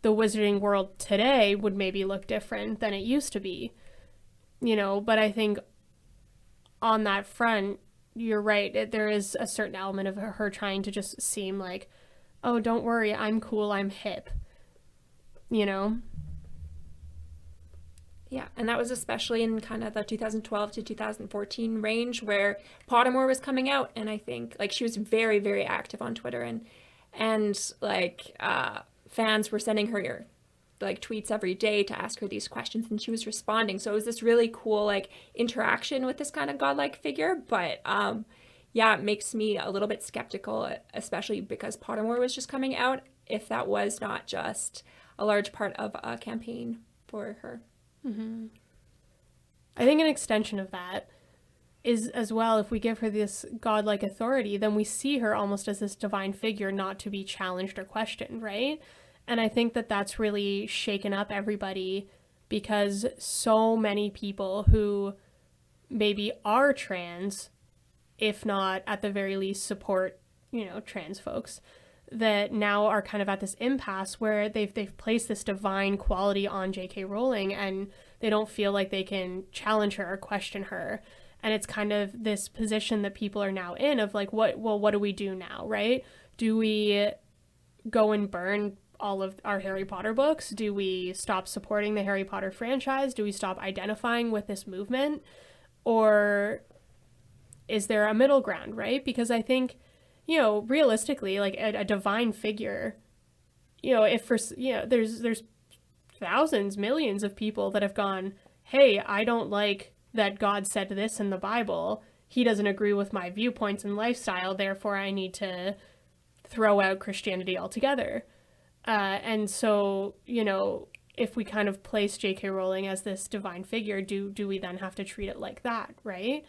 the wizarding world today would maybe look different than it used to be, but I think on that front, you're right. There is a certain element of her trying to just seem like, oh, don't worry, I'm cool, I'm hip.
Yeah, and that was especially in kind of the 2012 to 2014 range where Pottermore was coming out, and I think like she was very, very active on Twitter, and like fans were sending her like tweets every day to ask her these questions, and she was responding. So it was this really cool like interaction with this kind of godlike figure. But it makes me a little bit skeptical, especially because Pottermore was just coming out, if that was not just a large part of a campaign for her.
Mm-hmm. I think an extension of that is as well, if we give her this godlike authority, then we see her almost as this divine figure not to be challenged or questioned, right? And I think that that's really shaken up everybody because so many people who maybe are trans, if not at the very least support, trans folks, that now are kind of at this impasse where they've placed this divine quality on J.K. Rowling, and They don't feel like they can challenge her or question her. And it's kind of this position that people are now in of like, what do we do now, right? Do we go and burn all of our Harry Potter books? Do we stop supporting the Harry Potter franchise? Do we stop identifying with this movement? Or is there a middle ground, right? Because I think, you know, realistically, like a divine figure, you know, if for, you know, there's thousands, millions of people that have gone, hey, I don't like that God said this in the Bible. He doesn't agree with my viewpoints and lifestyle, therefore I need to throw out Christianity altogether. And so, you know, if we kind of place J.K. Rowling as this divine figure, do we then have to treat it like that, right?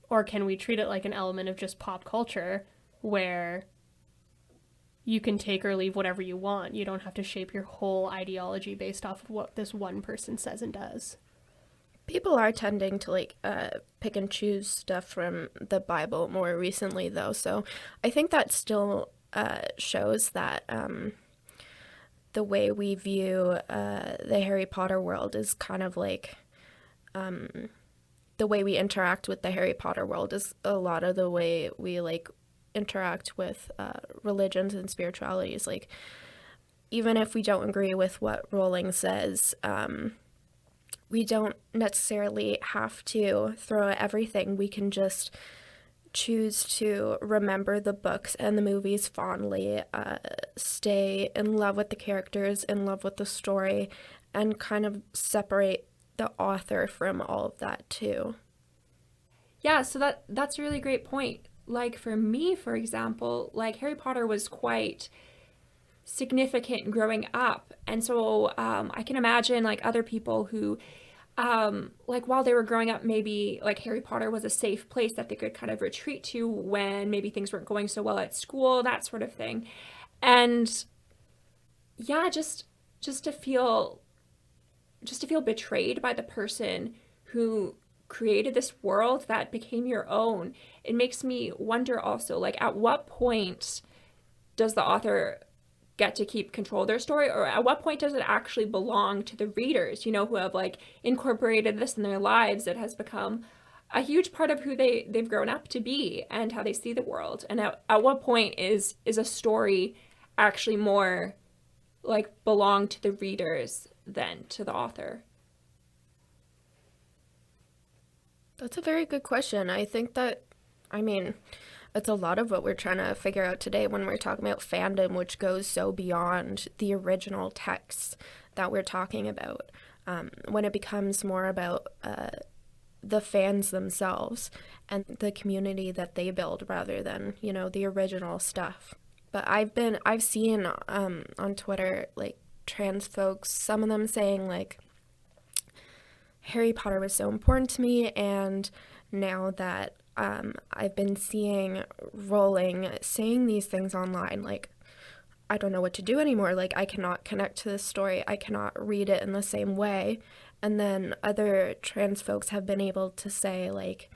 Or can we treat it like an element of just pop culture where you can take or leave whatever you want? You don't have to shape your whole ideology based off of what this one person says and does.
People are tending to like pick and choose stuff from the Bible more recently, though. So I think that still shows that the way we view the Harry Potter world is kind of like the way we interact with the Harry Potter world is a lot of the way we like interact with religions and spiritualities. Like, even if we don't agree with what Rowling says, we don't necessarily have to throw out everything. We can just choose to remember the books and the movies fondly, stay in love with the characters, in love with the story, and kind of separate the author from all of that too.
Yeah, so that's a really great point. Like for me, for example, like Harry Potter was quite significant growing up, and so I can imagine like other people who like while they were growing up, maybe like Harry Potter was a safe place that they could kind of retreat to when maybe things weren't going so well at school, that sort of thing. And yeah, just to feel betrayed by the person who created this world that became your own. It makes me wonder also, like, at what point does the author get to keep control of their story, or at what point does it actually belong to the readers, you know, who have like incorporated this in their lives? It has become a huge part of who they've grown up to be and how they see the world. And at what point is a story actually more like belong to the readers than to the author?
That's a very good question. I think that, I mean, it's a lot of what we're trying to figure out today when we're talking about fandom, which goes so beyond the original texts that we're talking about. When it becomes more about the fans themselves and the community that they build rather than, you know, the original stuff. But I've seen on Twitter, like, trans folks, some of them saying, like, Harry Potter was so important to me, and now that I've been seeing Rowling saying these things online, like, I don't know what to do anymore. Like, I cannot connect to this story. I cannot read it in the same way. And then other trans folks have been able to say, like,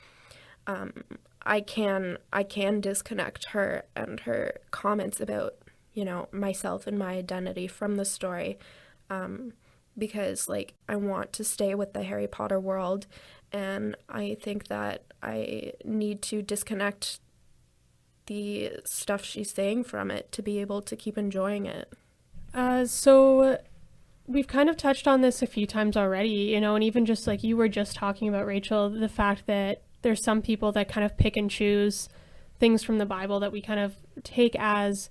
I can disconnect her and her comments about, you know, myself and my identity from the story, because, like, I want to stay with the Harry Potter world, and I think that I need to disconnect the stuff she's saying from it to be able to keep enjoying it.
So we've kind of touched on this a few times already, you know, and even just like you were just talking about, Rachel, the fact that there's some people that kind of pick and choose things from the Bible that we kind of take as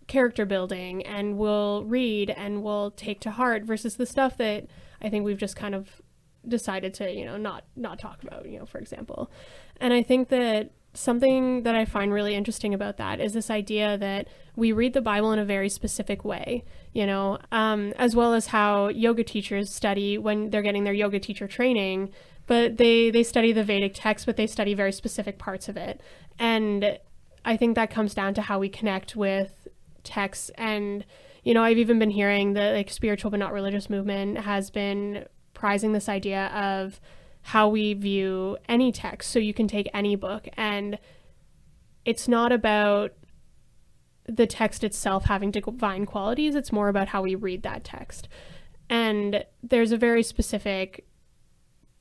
character building and will read and will take to heart, versus the stuff that I think we've just kind of decided to, you know, not talk about, you know, for example. And I think that something that I find really interesting about that is this idea that we read the Bible in a very specific way, you know, as well as how yoga teachers study when they're getting their yoga teacher training, but they study the Vedic text, but they study very specific parts of it. And I think that comes down to how we connect with texts. And, you know, I've even been hearing that, like, spiritual but not religious movement has been prizing this idea of how we view any text. So you can take any book, and it's not about the text itself having divine qualities. It's more about how we read that text. And there's a very specific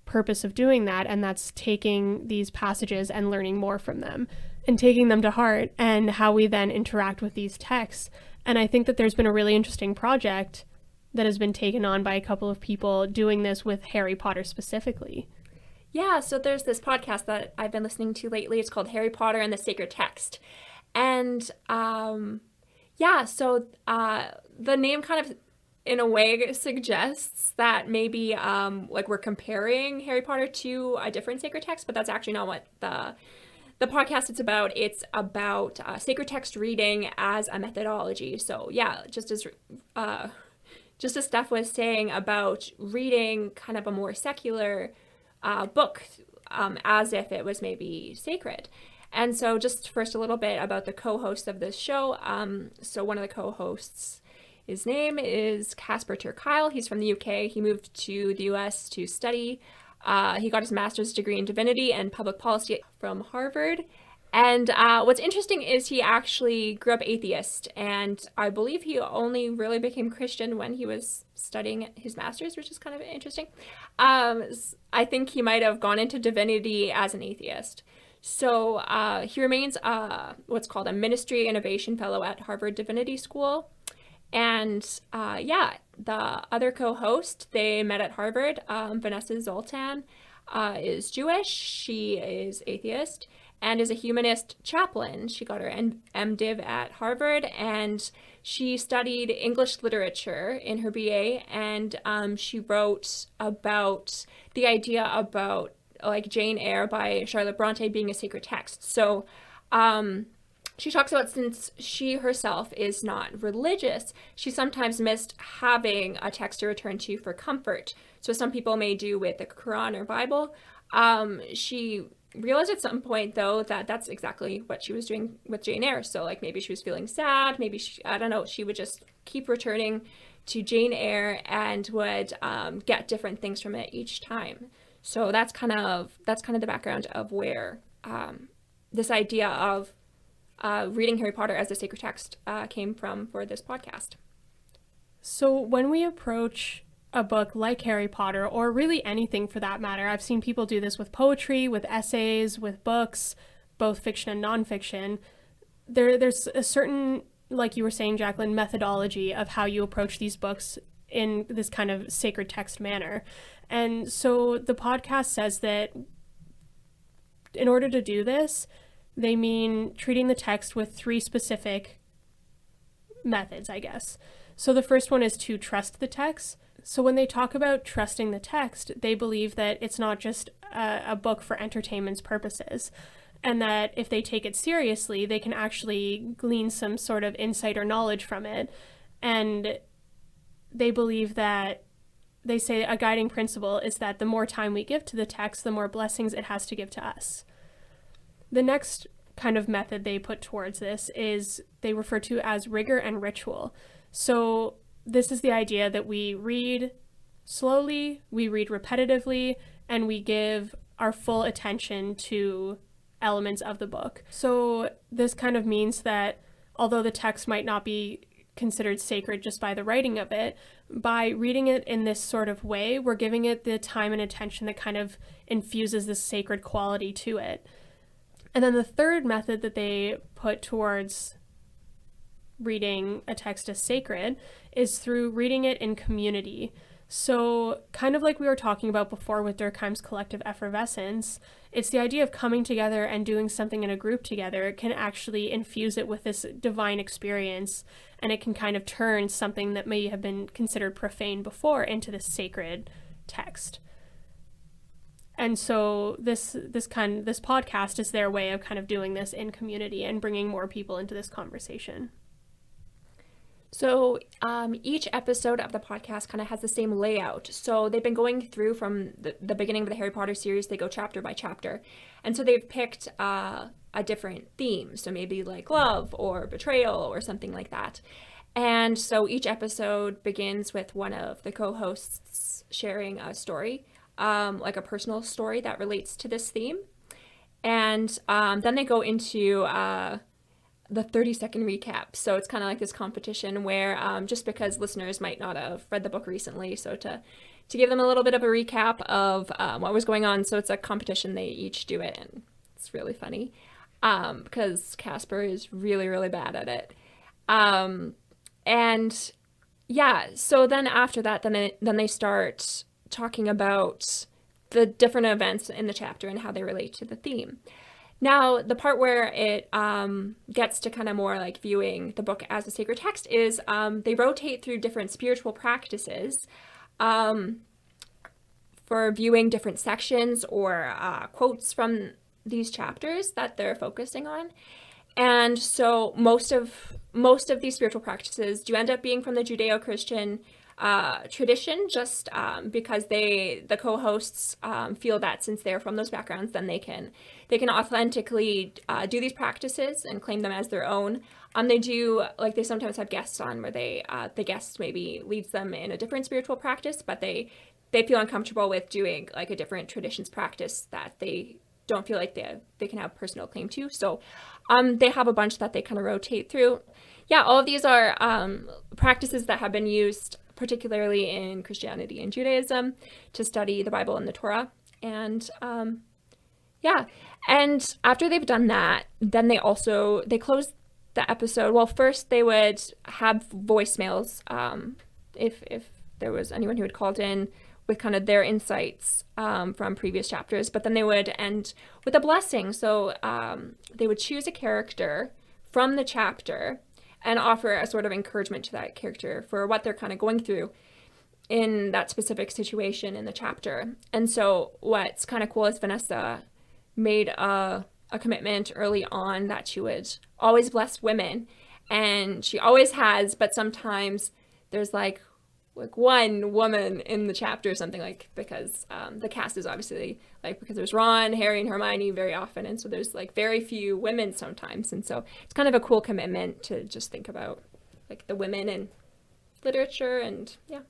purpose of doing that, and that's taking these passages and learning more from them and taking them to heart, and how we then interact with these texts. And I think that there's been a really interesting project that has been taken on by a couple of people doing this with Harry Potter specifically.
Yeah, so there's this podcast that I've been listening to lately. It's called Harry Potter and the Sacred Text. And the name kind of, in a way, suggests that maybe like we're comparing Harry Potter to a different sacred text, but that's actually not what the podcast is about. It's about sacred text reading as a methodology. So yeah, just as Steph was saying about reading kind of a more secular book as if it was maybe sacred. And so just first a little bit about the co-host of this show. So one of the co-hosts, his name is Casper ter Kuile. He's from the UK. He moved to the US to study. He got his master's degree in divinity and public policy from Harvard. And what's interesting is he actually grew up atheist, and I believe he only really became Christian when he was studying his master's, which is kind of interesting. I think he might have gone into divinity as an atheist. So he remains what's called a Ministry Innovation Fellow at Harvard Divinity School. And the other co-host, they met at Harvard. Vanessa Zoltan is Jewish. She is atheist and is a humanist chaplain. She got her MDiv at Harvard, and she studied English literature in her BA, and she wrote about the idea about like Jane Eyre by Charlotte Bronte being a sacred text. So she talks about, since she herself is not religious, she sometimes missed having a text to return to for comfort. So some people may do with the Quran or Bible. She realized at some point, though, that that's exactly what she was doing with Jane Eyre. So like maybe she was feeling sad, maybe I don't know, she would just keep returning to Jane Eyre and would get different things from it each time. So that's kind of the background of where this idea of reading Harry Potter as a sacred text came from for this podcast.
So when we approach a book like Harry Potter, or really anything for that matter, I've seen people do this with poetry, with essays, with books, both fiction and nonfiction. There's a certain, like you were saying, Jacqueline, methodology of how you approach these books in this kind of sacred text manner. And so the podcast says that in order to do this, they mean treating the text with 3 specific methods, I guess. So the first one is to trust the text. So when they talk about trusting the text, they believe that it's not just a book for entertainment's purposes, and that if they take it seriously, they can actually glean some sort of insight or knowledge from it. And they believe that, they say a guiding principle is that the more time we give to the text, the more blessings it has to give to us. The next kind of method they put towards this is they refer to as rigor and ritual. So this is the idea that we read slowly, we read repetitively, and we give our full attention to elements of the book. So this kind of means that although the text might not be considered sacred just by the writing of it, by reading it in this sort of way, we're giving it the time and attention that kind of infuses this sacred quality to it. And then the third method that they put towards reading a text as sacred is through reading it in community. So kind of like we were talking about before with Durkheim's collective effervescence, it's the idea of coming together and doing something in a group together. It can actually infuse it with this divine experience, and it can kind of turn something that may have been considered profane before into this sacred text. And so this podcast is their way of kind of doing this in community and bringing more people into this conversation.
So each episode of the podcast kind of has the same layout. So they've been going through from the beginning of the Harry Potter series. They go chapter by chapter. And so they've picked a different theme. So maybe like love or betrayal or something like that. And so each episode begins with one of the co-hosts sharing a story, like a personal story that relates to this theme. And then they go into the 30-second recap. So it's kind of like this competition where just because listeners might not have read the book recently, so to give them a little bit of a recap of what was going on. So it's a competition. They each do it, and it's really funny because Casper is really, really bad at it. And yeah, so then after that, then they start talking about the different events in the chapter and how they relate to the theme. Now, the part where it gets to kind of more like viewing the book as a sacred text is they rotate through different spiritual practices for viewing different sections or quotes from these chapters that they're focusing on. And so most of these spiritual practices do end up being from the Judeo-Christian tradition, just because the co-hosts feel that since they're from those backgrounds, then they can authentically do these practices and claim them as their own. They sometimes have guests on where the guest maybe leads them in a different spiritual practice, but they feel uncomfortable with doing like a different traditions practice that they don't feel like they can have personal claim to. So they have a bunch that they kind of rotate through. Yeah, all of these are practices that have been used particularly in Christianity and Judaism to study the Bible and the Torah. And and after they've done that, then they close the episode. Well, first they would have voicemails if there was anyone who had called in with kind of their insights from previous chapters, but then they would end with a blessing. So they would choose a character from the chapter and offer a sort of encouragement to that character for what they're kind of going through in that specific situation in the chapter. And so what's kind of cool is Vanessa made a commitment early on that she would always bless women, and she always has, but sometimes there's like one woman in the chapter or something, like because the cast is obviously like, because there's Ron, Harry, and Hermione very often, and so there's like very few women sometimes, and so it's kind of a cool commitment to just think about like the women in literature. And yeah.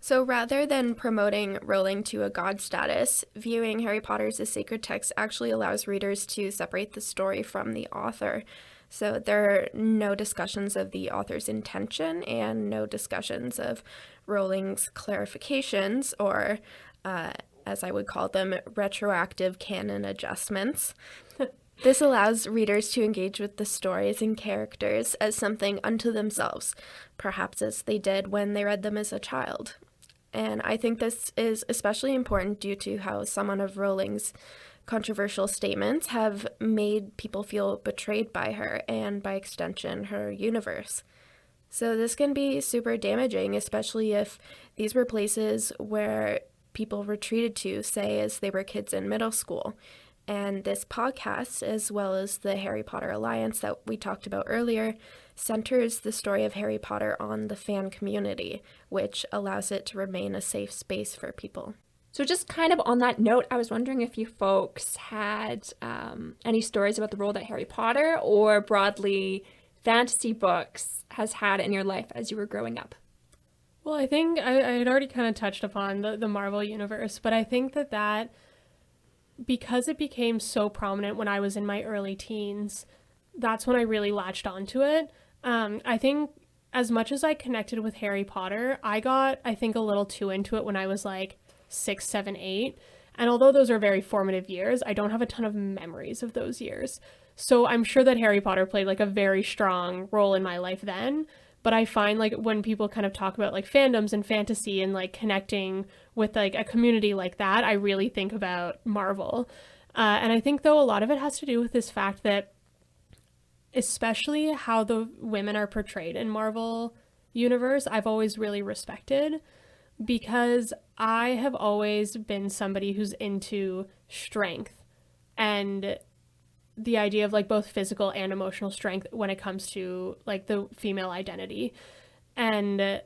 So rather than promoting Rowling to a god status, viewing Harry Potter as a sacred text actually allows readers to separate the story from the author. So there are no discussions of the author's intention and no discussions of Rowling's clarifications or, as I would call them, retroactive canon adjustments. This allows readers to engage with the stories and characters as something unto themselves, perhaps as they did when they read them as a child. And I think this is especially important due to how some of Rowling's controversial statements have made people feel betrayed by her and, by extension, her universe. So this can be super damaging, especially if these were places where people retreated to, say, as they were kids in middle school. And this podcast, as well as the Harry Potter Alliance that we talked about earlier, centers the story of Harry Potter on the fan community, which allows it to remain a safe space for people.
So just kind of on that note, I was wondering if you folks had any stories about the role that Harry Potter or broadly fantasy books has had in your life as you were growing up.
Well, I think I had already kind of touched upon the Marvel universe, but I think that because it became so prominent when I was in my early teens, that's when I really latched onto it. I think as much as I connected with Harry Potter, I got, I think, a little too into it when I was like 6, 7, 8. And although those are very formative years, I don't have a ton of memories of those years. So I'm sure that Harry Potter played like a very strong role in my life then. But I find like when people kind of talk about like fandoms and fantasy and like connecting with like a community like that, I really think about Marvel. And I think though a lot of it has to do with this fact that especially how the women are portrayed in Marvel universe, I've always really respected, because I have always been somebody who's into strength and the idea of like both physical and emotional strength when it comes to like the female identity. And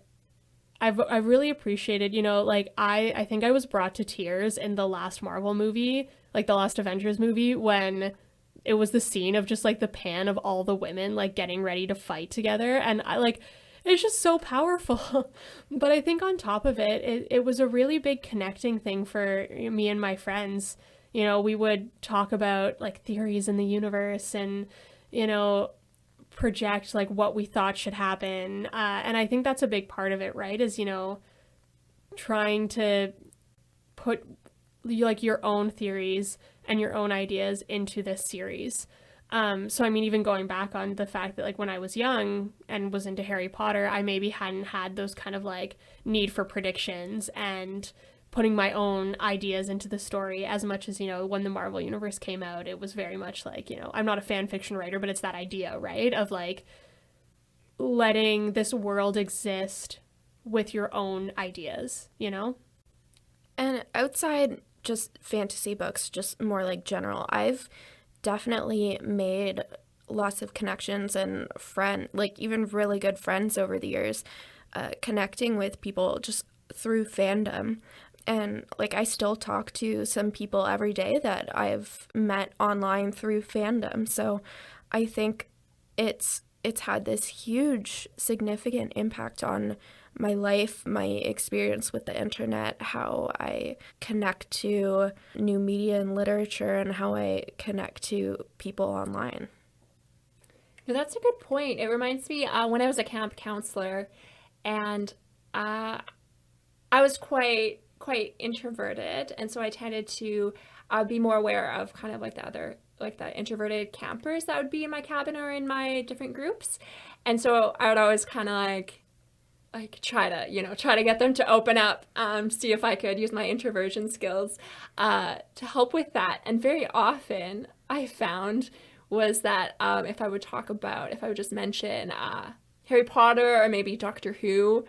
I've really appreciated, you know, like I think I was brought to tears in the last Marvel movie, like the last Avengers movie, when it was the scene of just like the pan of all the women like getting ready to fight together, and I like, it's just so powerful. But I think on top of it, it was a really big connecting thing for me and my friends. You know, we would talk about like theories in the universe and, you know, project like what we thought should happen. And I think that's a big part of it, right? Is, trying to put like your own theories and your own ideas into this series. So I mean, even going back on the fact that like when I was young and was into Harry Potter, I maybe hadn't had those kind of like need for predictions and putting my own ideas into the story as much as, when the Marvel Universe came out, it was very much like, I'm not a fan fiction writer, but it's that idea, right? Of like letting this world exist with your own ideas,
And outside just fantasy books, just more like general, I've definitely made lots of connections and even really good friends over the years, connecting with people just through fandom. And like I still talk to some people every day that I've met online through fandom. So I think it's had this huge significant impact on my life, my experience with the internet, how I connect to new media and literature, and how I connect to people online.
Yeah, that's a good point. It reminds me when I was a camp counselor, and I was quite introverted, and so I tended to be more aware of kind of like the introverted campers that would be in my cabin or in my different groups. And so I would always kind of like try to get them to open up, see if I could use my introversion skills to help with that. And very often I found was that if I would just mention Harry Potter or maybe Doctor Who,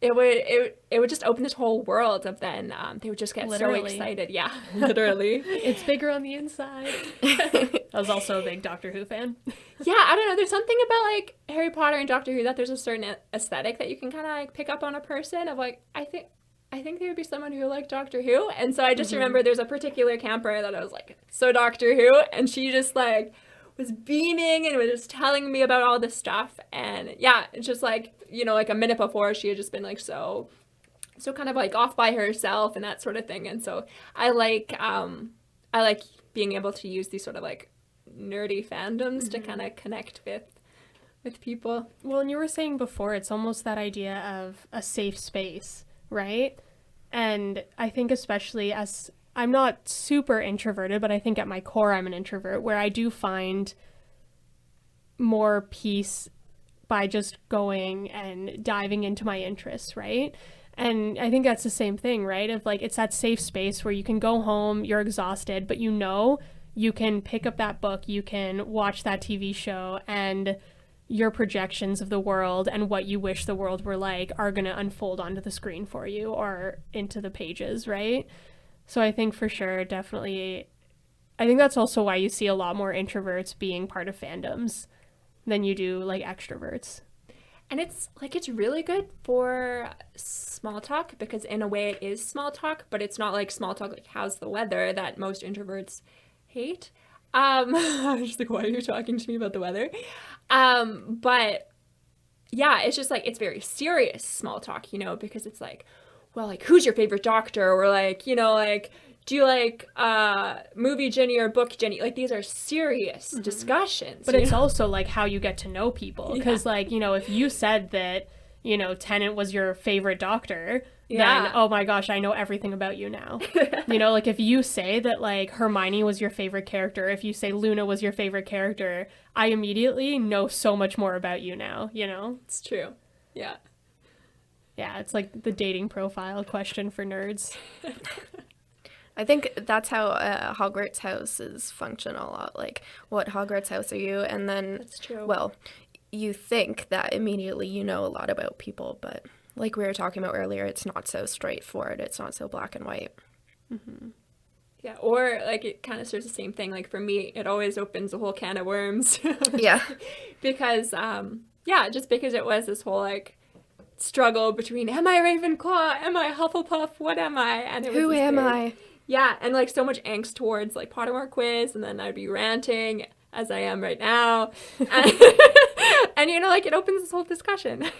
it would just open this whole world of then they would just get
Literally.
so excited. Yeah, literally.
It's bigger on the inside. I was also a big Doctor Who fan.
Yeah, I don't know. There's something about like Harry Potter and Doctor Who that there's a certain aesthetic that you can kind of like pick up on a person of like, I think there would be someone who liked Doctor Who. And so I just remember there's a particular camper that I was like, so Doctor Who, and she just like was beaming and was just telling me about all this stuff. And yeah, it's just like, like a minute before she had just been like so kind of like off by herself and that sort of thing. And so I like being able to use these sort of like nerdy fandoms to kind of connect with people.
Well, and you were saying before, it's almost that idea of a safe space, right? And I think especially as I'm not super introverted, but I think at my core I'm an introvert, where I do find more peace by just going and diving into my interests, right? And I think that's the same thing, right? Of like, it's that safe space where you can go home, you're exhausted, but you can pick up that book, you can watch that TV show, and your projections of the world and what you wish the world were like are going to unfold onto the screen for you or into the pages, right? So I think for sure, definitely, I think that's also why you see a lot more introverts being part of fandoms than you do like extroverts.
And it's really good for small talk, because in a way it is small talk, but it's not like small talk like how's the weather that most introverts hate. I was just like, why are you talking to me about the weather? But yeah, it's just like, it's very serious small talk, because it's like, well, like, who's your favorite doctor? Or like, like, do you like movie Jenny or book Jenny? Like, these are serious discussions.
But it's also like how you get to know people. Because like, if you said that, Tennant was your favorite doctor, then, oh my gosh, I know everything about you now. Like if you say that like Hermione was your favorite character, if you say Luna was your favorite character, I immediately know so much more about you now,
It's true. Yeah.
Yeah, it's like the dating profile question for nerds.
I think that's how Hogwarts houses function a lot. Like, what Hogwarts house are you? And then,
that's true.
Well, you think that immediately you know a lot about people, but like we were talking about earlier, it's not so straightforward. It's not so black and white.
Mm-hmm. Yeah, or like it kind of serves the same thing. Like for me, it always opens a whole can of worms.
Yeah.
Because, just because it was this whole like struggle between, am I Ravenclaw? Am I Hufflepuff? What am I? And it was
Who am I?
Yeah, and like so much angst towards like Pottermore quiz, and then I'd be ranting as I am right now. And like it opens this whole discussion.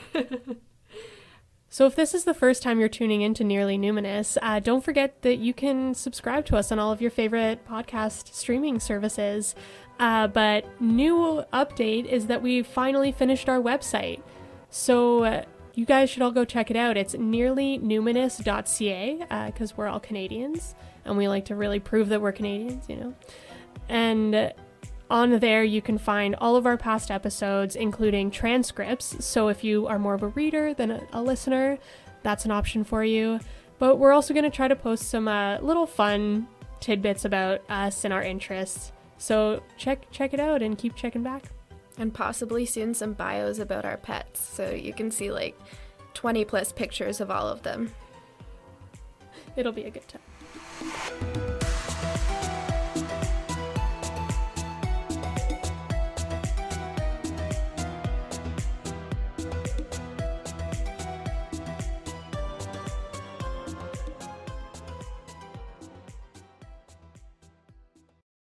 So if this is the first time you're tuning into Nearly Numinous, don't forget that you can subscribe to us on all of your favorite podcast streaming services. But new update is that we finally finished our website. So you guys should all go check it out. It's nearlynuminous.ca because we're all Canadians and we like to really prove that we're Canadians, you know. And on there you can find all of our past episodes, including transcripts. So if you are more of a reader than a listener, that's an option for you. But we're also going to try to post some little fun tidbits about us and our interests. So check it out and keep checking back.
And possibly soon some bios about our pets, so you can see like 20 plus pictures of all of them.
It'll be a good time.